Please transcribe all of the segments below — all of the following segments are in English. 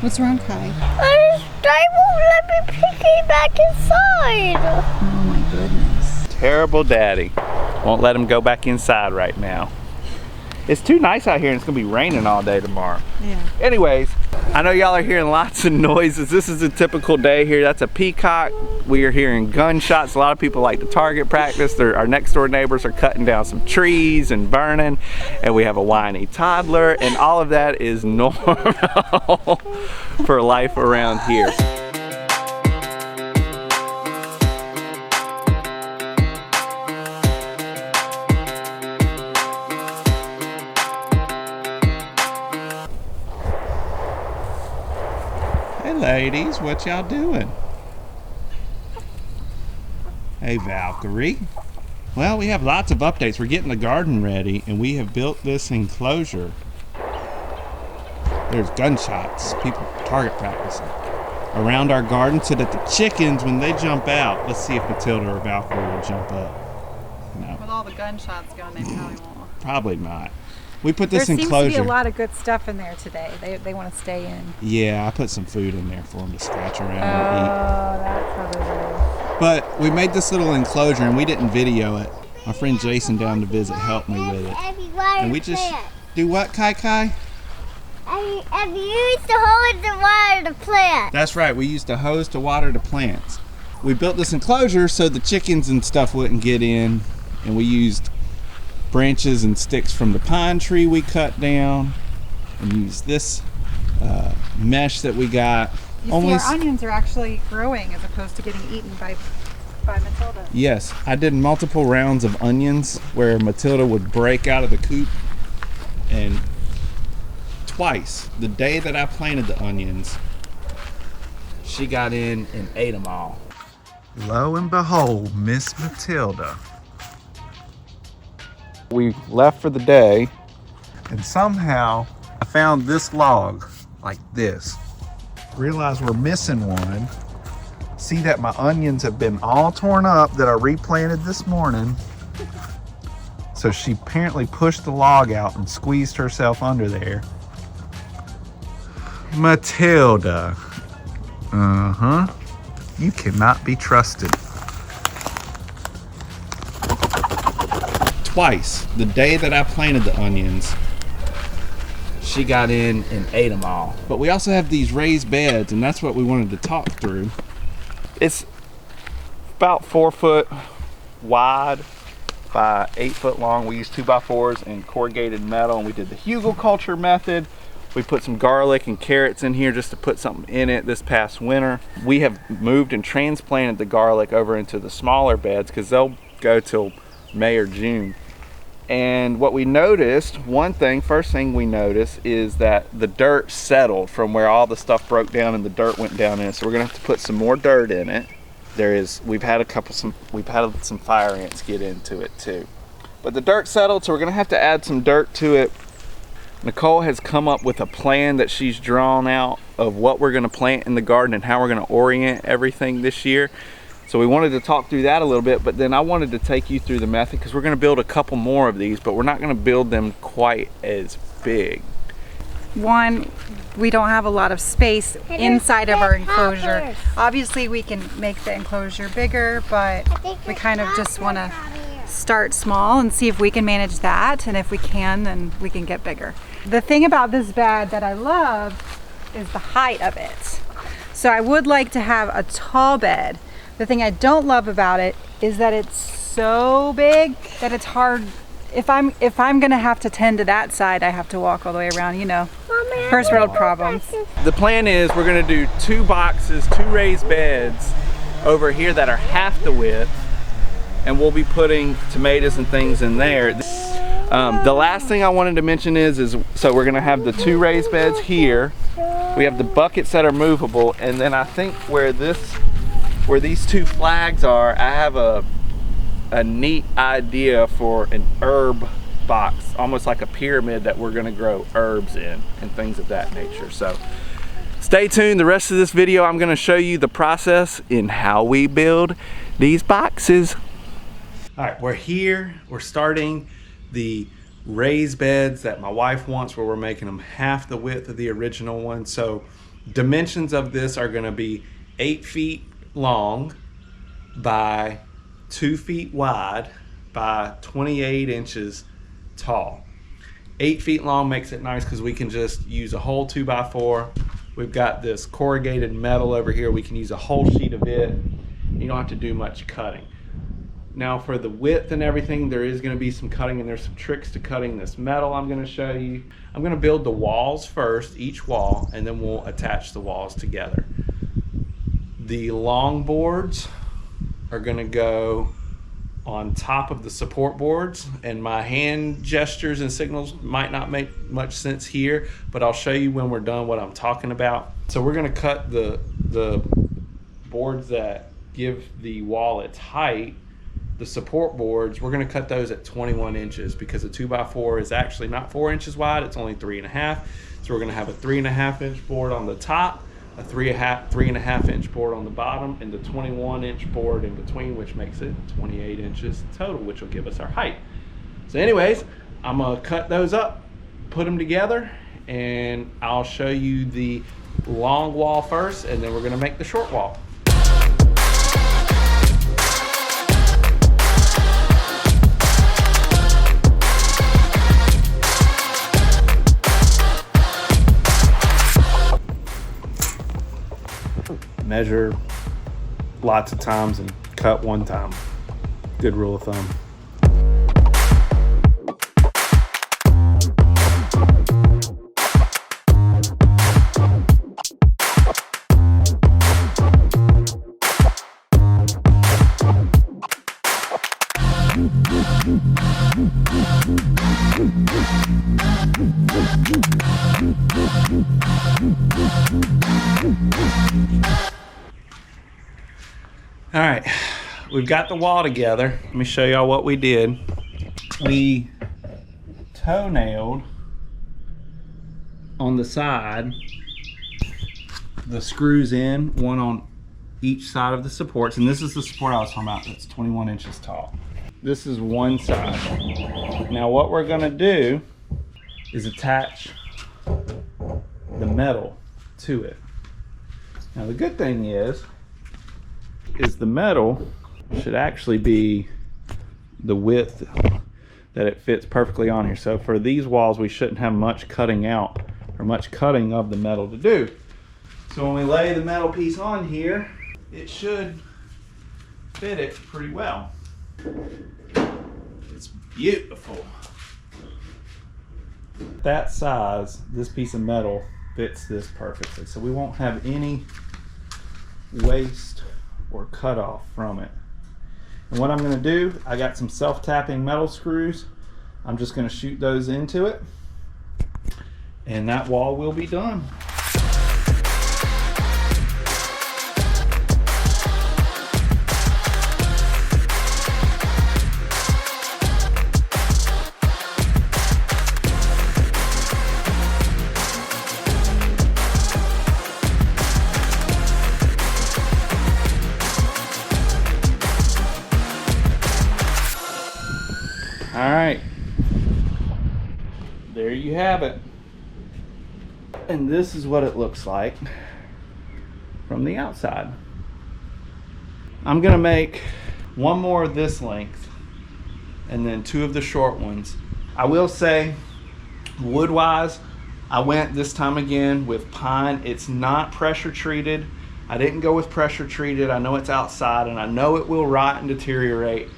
What's wrong, Kai? They won't let me pick back inside. Oh my goodness. Terrible daddy. Won't let him go back inside right now. It's too nice out here and it's gonna be raining all day tomorrow. Yeah. Anyways, I know y'all are hearing lots of noises. This is a typical day here. That's a peacock. We are hearing gunshots. A lot of people like to target practice. Our next door neighbors are cutting down some trees and burning. And we have a whiny toddler, and all of that is normal for life around here. Hey ladies, what y'all doing? Hey Valkyrie. Well, we have lots of updates. We're getting the garden ready and we have built this enclosure. There's gunshots, people target practicing around our garden so that the chickens, when they jump out, let's see if Matilda or Valkyrie will jump up. No. With all the gunshots going, they probably won't. Probably not. We put this enclosure. There seems to be a lot of good stuff in there today. They want to stay in. Yeah, I put some food in there for them to scratch around and eat. Oh, that's how they do. But we made this little enclosure and we didn't video it. My friend Jason down to visit helped me with it. And we just do what, Kai Kai? And you used the hose to water the plant. That's right, we used a hose to water the plants. We built this enclosure so the chickens and stuff wouldn't get in, and we used branches and sticks from the pine tree we cut down and used this mesh that we got. You see, our onions are actually growing as opposed to getting eaten by Matilda. Yes, I did multiple rounds of onions where Matilda would break out of the coop, and twice, the day that I planted the onions, she got in and ate them all. Lo and behold, Miss Matilda. We left for the day, and somehow I found this log like this. Realize we're missing one. See that my onions have been all torn up that I replanted this morning. So she apparently pushed the log out and squeezed herself under there. Matilda. Uh-huh. You cannot be trusted. Twice, the day that I planted the onions, she got in and ate them all. But we also have these raised beds, and that's what we wanted to talk through. It's about 4 foot wide by 8 foot long. We used 2x4s and corrugated metal, and we did the hugelkultur method. We put some garlic and carrots in here just to put something in it this past winter. We have moved and transplanted the garlic over into the smaller beds because they'll go till May or June. And what we noticed, first thing we noticed is that the dirt settled from where all the stuff broke down and the dirt went down in it. So we're gonna have to put some more dirt in it. We've had some fire ants get into it too. But the dirt settled, so we're gonna have to add some dirt to it. Nicole has come up with a plan that she's drawn out of what we're gonna plant in the garden and how we're gonna orient everything this year. So we wanted to talk through that a little bit, but then I wanted to take you through the method because we're gonna build a couple more of these, but we're not gonna build them quite as big. One, we don't have a lot of space inside of our enclosure. Obviously we can make the enclosure bigger, but we kind of just wanna start small and see if we can manage that, and if we can, then we can get bigger. The thing about this bed that I love is the height of it. So I would like to have a tall bed. The thing I don't love about it is that it's so big that it's hard. If I'm gonna have to tend to that side, I have to walk all the way around, you know. Mommy, first world problems. The plan is we're gonna do 2 boxes, 2 raised beds over here that are half the width, and we'll be putting tomatoes and things in there. The last thing I wanted to mention is so we're gonna have the 2 raised beds here. We have the buckets that are movable, and then I think where these 2 flags are, I have a neat idea for an herb box, almost like a pyramid that we're gonna grow herbs in and things of that nature. So stay tuned. The rest of this video, I'm gonna show you the process in how we build these boxes. All right, we're here. We're starting the raised beds that my wife wants, where we're making them half the width of the original one. So Dimensions of this are going to be 8 feet long by 2 feet wide by 28 inches tall. 8 feet long makes it nice because we can just use a whole 2x4. We've got this corrugated metal over here. We can use a whole sheet of it. You don't have to do much cutting. Now for the width and everything, there is going to be some cutting, and there's some tricks to cutting this metal I'm going to show you. I'm going to build the walls first, each wall, and then we'll attach the walls together. The long boards are going to go on top of the support boards, and my hand gestures and signals might not make much sense here, but I'll show you when we're done what I'm talking about. So we're going to cut the boards that give the wall its height. The support boards, we're going to cut those at 21 inches because a 2x4 is actually not 4 inches wide, it's only 3.5. So we're going to have a 3.5 inch board on the top, a 3.5 inch board on the bottom, and the 21 inch board in between, which makes it 28 inches total, which will give us our height. So anyways, I'm going to cut those up, put them together, and I'll show you the long wall first, and then we're going to make the short wall. Measure lots of times and cut one time. Good rule of thumb. All right, we've got the wall together. Let me show y'all what we did. We toe-nailed on the side the screws in, one on each side of the supports, and this is the support I was talking about that's 21 inches tall. This is one side. Now what we're gonna do is attach the metal to it. Now the good thing is the metal should actually be the width that it fits perfectly on here. So for these walls, we shouldn't have much cutting out or much cutting of the metal to do. So when we lay the metal piece on here, it should fit it pretty well. It's beautiful. That size, this piece of metal fits this perfectly. So we won't have any waste or cut off from it. And what I'm going to do, I got some self-tapping metal screws. I'm just going to shoot those into it, and that wall will be done. All right, there you have it. And this is what it looks like from the outside. I'm gonna make one more of this length and then two of the short ones. I will say, wood-wise, I went this time again with pine. It's not pressure treated. I didn't go with pressure treated. I know it's outside and I know it will rot and deteriorate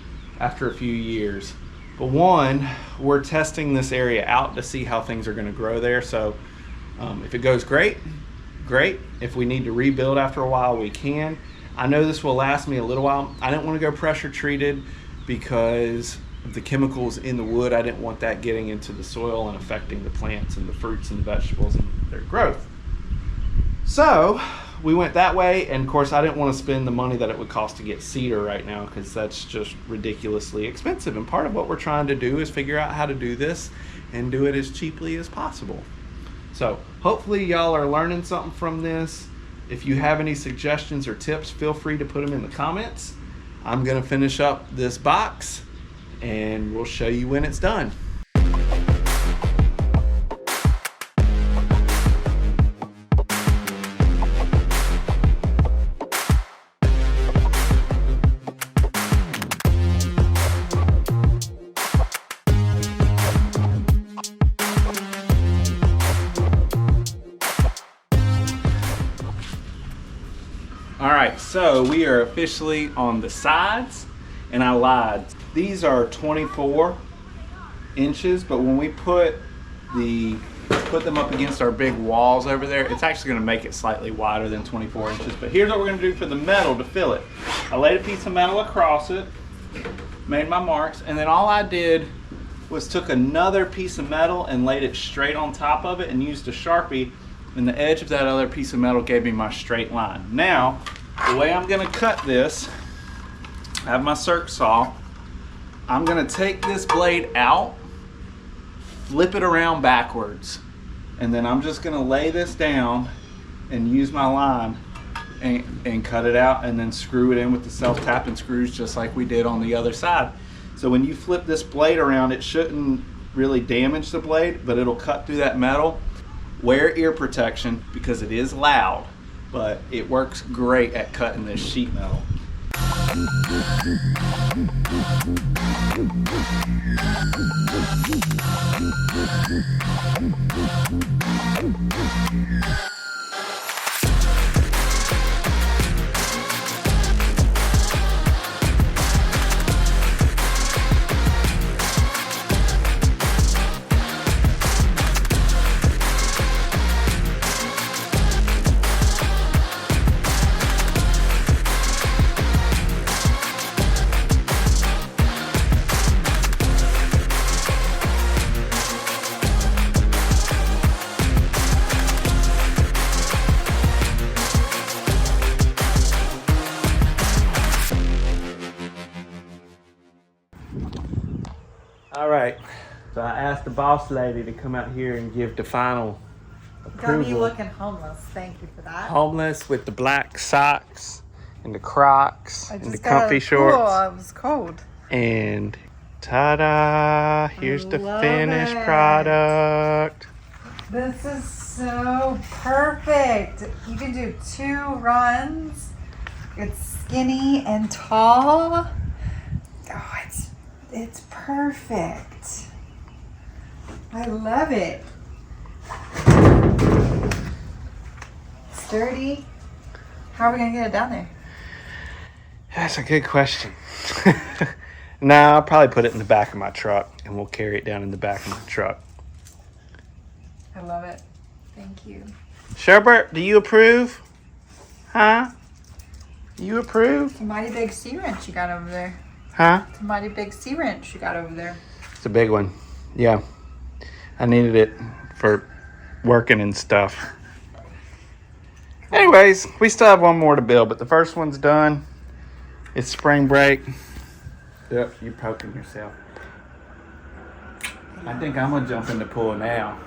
after a few years. But one, we're testing this area out to see how things are going to grow there. So if it goes great, great. If we need to rebuild after a while, we can. I know this will last me a little while. I didn't want to go pressure treated because of the chemicals in the wood. I didn't want that getting into the soil and affecting the plants and the fruits and the vegetables and their growth. So we went that way, and of course I didn't want to spend the money that it would cost to get cedar right now because that's just ridiculously expensive, and part of what we're trying to do is figure out how to do this and do it as cheaply as possible. So hopefully y'all are learning something from this. If you have any suggestions or tips, feel free to put them in the comments. I'm gonna finish up this box and we'll show you when it's done. All right, so we are officially on the sides, and I lied. These are 24 inches, but when we put them up against our big walls over there, it's actually gonna make it slightly wider than 24 inches. But here's what we're gonna do for the metal to fill it. I laid a piece of metal across it, made my marks, and then all I did was took another piece of metal and laid it straight on top of it and used a Sharpie, and the edge of that other piece of metal gave me my straight line. Now, the way I'm gonna cut this, I have my circ saw. I'm gonna take this blade out, flip it around backwards, and then I'm just gonna lay this down and use my line and cut it out, and then screw it in with the self-tapping screws just like we did on the other side. So when you flip this blade around, it shouldn't really damage the blade, but it'll cut through that metal. Wear ear protection because it is loud, but it works great at cutting this sheet metal. All right, so I asked the boss lady to come out here and give the final approval. Got me looking homeless. Thank you for that. Homeless with the black socks and the Crocs I and the just comfy got shorts. cool. It was cold. And ta-da! Here's the Love finished it. product. This is so perfect. You can do 2 runs. It's skinny and tall. Oh, it's perfect. I love it. Sturdy. How are we gonna get it down there? That's a good question. Nah, I'll probably put it in the back of my truck, and we'll carry it down in the back of my truck. I love it. Thank you. Sherbert, do you approve? Huh? You approve? It's a mighty big C-wrench you got over there. Huh? It's a mighty big C-wrench you got over there. It's a big one. Yeah. I needed it for working and stuff. Anyways, we still have one more to build, but the first one's done. It's spring break. Yep, you're poking yourself. I think I'm gonna jump in the pool now.